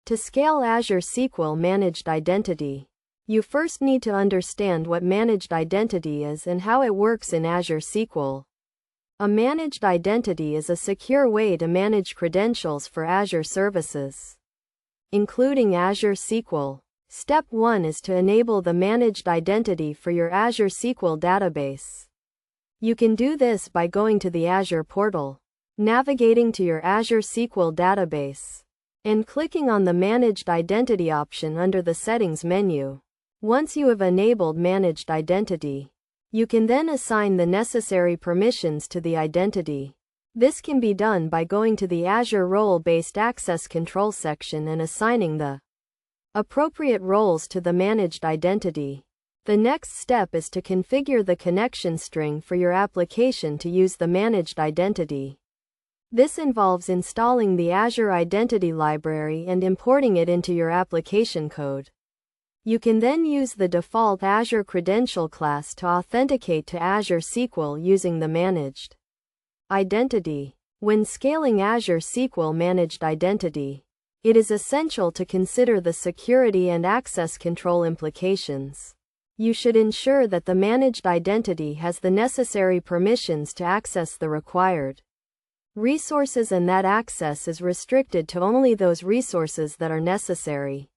To scale Azure SQL Managed Identity, you first need to understand what managed identity is and how it works in Azure SQL. A managed identity is a secure way to manage credentials for Azure services, including Azure SQL. Step 1 is to enable the managed identity for your Azure SQL database. You can do this by going to the Azure portal, navigating to your Azure SQL database, and clicking on the Managed Identity option under the Settings menu. Once you have enabled Managed Identity, you can then assign the necessary permissions to the identity. This can be done by going to the Azure Role-Based Access Control section and assigning the appropriate roles to the managed identity. The next step is to configure the connection string for your application to use the managed identity. This involves installing the Azure Identity Library and importing it into your application code. You can then use the default Azure Credential class to authenticate to Azure SQL using the managed identity. When scaling Azure SQL Managed Identity, it is essential to consider the security and access control implications. You should ensure that the managed identity has the necessary permissions to access the required resources and that access is restricted to only those resources that are necessary.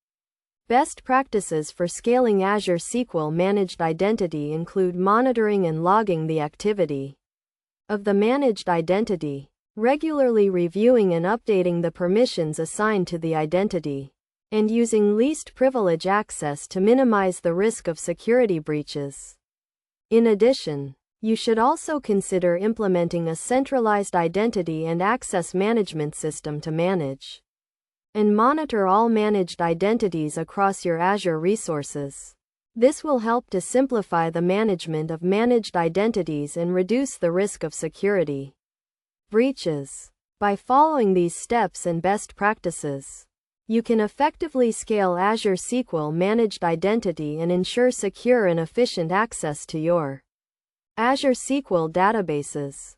Best practices for scaling Azure SQL Managed Identity include monitoring and logging the activity of the managed identity, regularly reviewing and updating the permissions assigned to the identity, and using least privilege access to minimize the risk of security breaches. In addition, you should also consider implementing a centralized identity and access management system to manage and monitor all managed identities across your Azure resources. This will help to simplify the management of managed identities and reduce the risk of security breaches. By following these steps and best practices, you can effectively scale Azure SQL Managed Identity and ensure secure and efficient access to your Azure SQL databases.